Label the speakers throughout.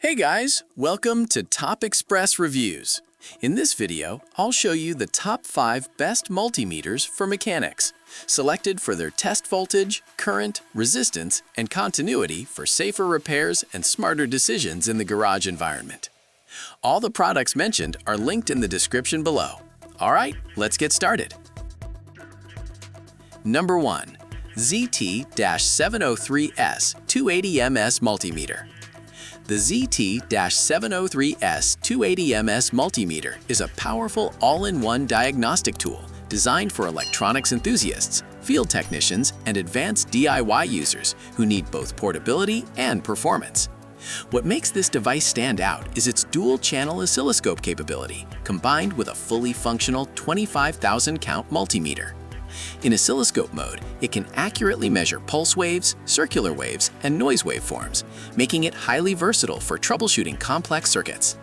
Speaker 1: Hey guys, welcome to Top Express Reviews. In this video, I'll show you the top 5 best multimeters for mechanics, selected for their test voltage, current, resistance, and continuity for safer repairs and smarter decisions in the garage environment. All the products mentioned are linked in the description below. Alright, let's get started. Number 1. ZT-703S280MS Multimeter. The ZT-703S280MS Multimeter is a powerful all-in-one diagnostic tool designed for electronics enthusiasts, field technicians, and advanced DIY users who need both portability and performance. What makes this device stand out is its dual-channel oscilloscope capability, combined with a fully functional 25,000-count multimeter. In oscilloscope mode, it can accurately measure pulse waves, circular waves, and noise waveforms, making it highly versatile for troubleshooting complex circuits.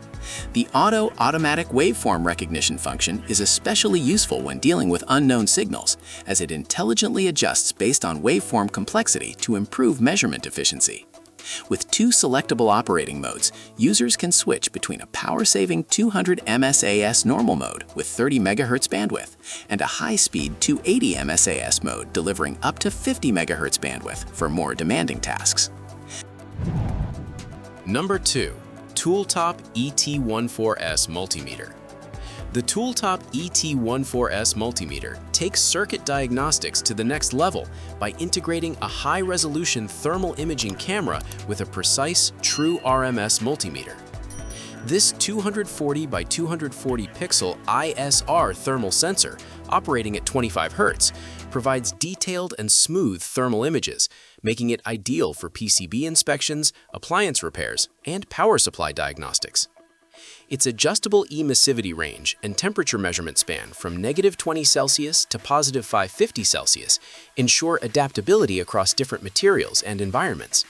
Speaker 1: The automatic waveform recognition function is especially useful when dealing with unknown signals, as it intelligently adjusts based on waveform complexity to improve measurement efficiency. With 2 selectable operating modes, users can switch between a power-saving 200 MSAS normal mode with 30 MHz bandwidth and a high-speed 280 MSAS mode delivering up to 50 MHz bandwidth for more demanding tasks.
Speaker 2: Number 2. TOOLTOP ET14S Multimeter. The TOOLTOP ET14S Multimeter takes circuit diagnostics to the next level by integrating a high-resolution thermal imaging camera with a precise true RMS multimeter. This 240 by 240 pixel ISR thermal sensor, operating at 25 Hz, provides detailed and smooth thermal images, making it ideal for PCB inspections, appliance repairs, and power supply diagnostics. Its adjustable emissivity range and temperature measurement span from -20 Celsius to +550 Celsius ensure adaptability across different materials and environments.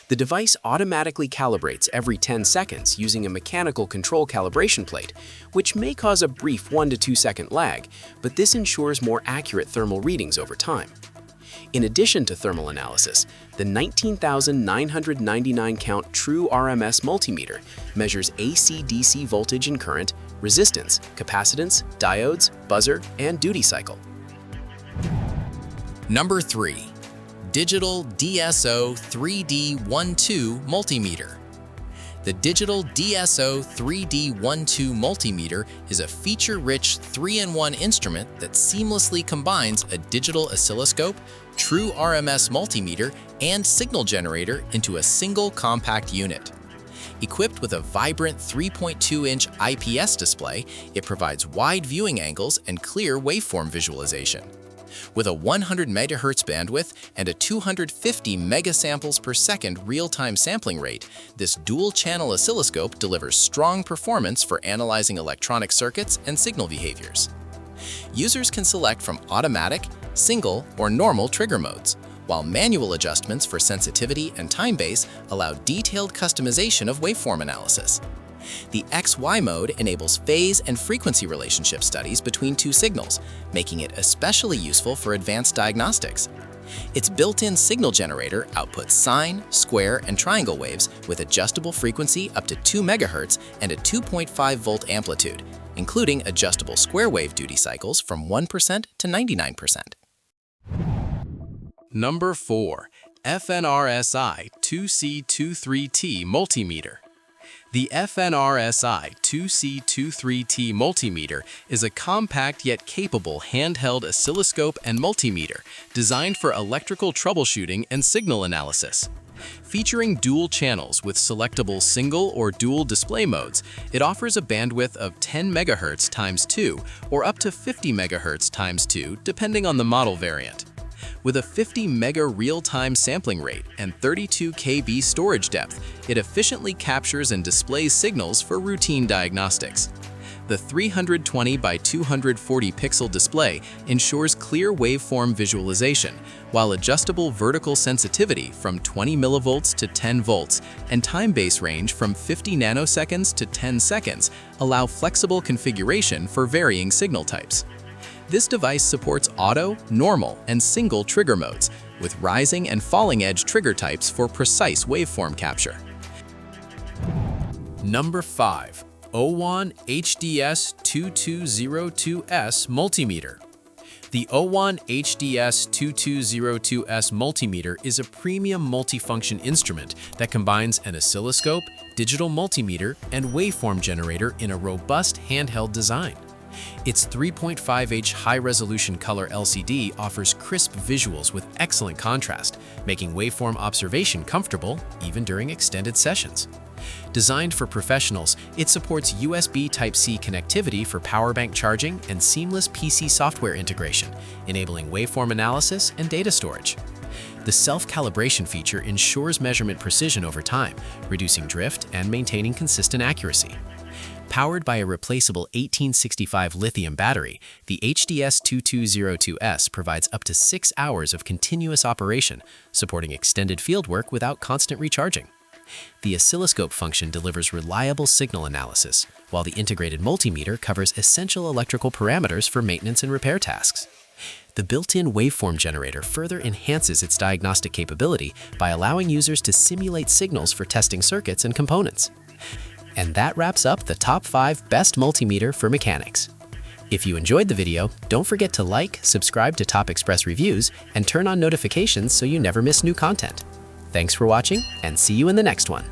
Speaker 2: The device automatically calibrates every 10 seconds using a mechanical control calibration plate, which may cause a brief 1 to 2 second lag, but this ensures more accurate thermal readings over time. In addition to thermal analysis, the 19,999-count True RMS multimeter measures AC/DC voltage and current, resistance, capacitance, diodes, buzzer, and duty cycle.
Speaker 3: Number 3. Digital DSO3D12 Multimeter. The Digital DSO3D12 Multimeter is a feature-rich 3-in-1 instrument that seamlessly combines a digital oscilloscope, true RMS multimeter, and signal generator into a single compact unit. Equipped with a vibrant 3.2-inch IPS display, it provides wide viewing angles and clear waveform visualization. With a 100 MHz bandwidth and a 250 megasamples per second real-time sampling rate, this dual-channel oscilloscope delivers strong performance for analyzing electronic circuits and signal behaviors. Users can select from automatic, single, or normal trigger modes, while manual adjustments for sensitivity and time base allow detailed customization of waveform analysis. The XY mode enables phase and frequency relationship studies between 2 signals, making it especially useful for advanced diagnostics. Its built-in signal generator outputs sine, square, and triangle waves with adjustable frequency up to 2 MHz and a 2.5-volt amplitude, including adjustable square wave duty cycles from 1% to 99%.
Speaker 2: Number 4. FNIRSI 2C23T Multimeter. The FNIRSI 2C23T Multimeter is a compact yet capable handheld oscilloscope and multimeter designed for electrical troubleshooting and signal analysis. Featuring dual channels with selectable single or dual display modes, it offers a bandwidth of 10 MHz x 2 or up to 50 MHz x 2 depending on the model variant. With a 50 mega real-time sampling rate and 32 KB storage depth, it efficiently captures and displays signals for routine diagnostics. The 320 by 240 pixel display ensures clear waveform visualization, while adjustable vertical sensitivity from 20 millivolts to 10 volts and time base range from 50 nanoseconds to 10 seconds allow flexible configuration for varying signal types. This device supports auto, normal, and single trigger modes, with rising and falling edge trigger types for precise waveform capture. Number 5. OWON HDS2202S Multimeter. The OWON HDS2202S Multimeter is a premium multifunction instrument that combines an oscilloscope, digital multimeter, and waveform generator in a robust handheld design. Its 3.5H high-resolution color LCD offers crisp visuals with excellent contrast, making waveform observation comfortable even during extended sessions. Designed for professionals, it supports USB Type-C connectivity for power bank charging and seamless PC software integration, enabling waveform analysis and data storage. The self-calibration feature ensures measurement precision over time, reducing drift and maintaining consistent accuracy. Powered by a replaceable 1865 lithium battery, the HDS2202S provides up to 6 hours of continuous operation, supporting extended fieldwork without constant recharging. The oscilloscope function delivers reliable signal analysis, while the integrated multimeter covers essential electrical parameters for maintenance and repair tasks. The built-in waveform generator further enhances its diagnostic capability by allowing users to simulate signals for testing circuits and components. And that wraps up the top 5 best multimeter for mechanics. If you enjoyed the video, don't forget to like, subscribe to Top Express Reviews, and turn on notifications so you never miss new content. Thanks for watching, and see you in the next one.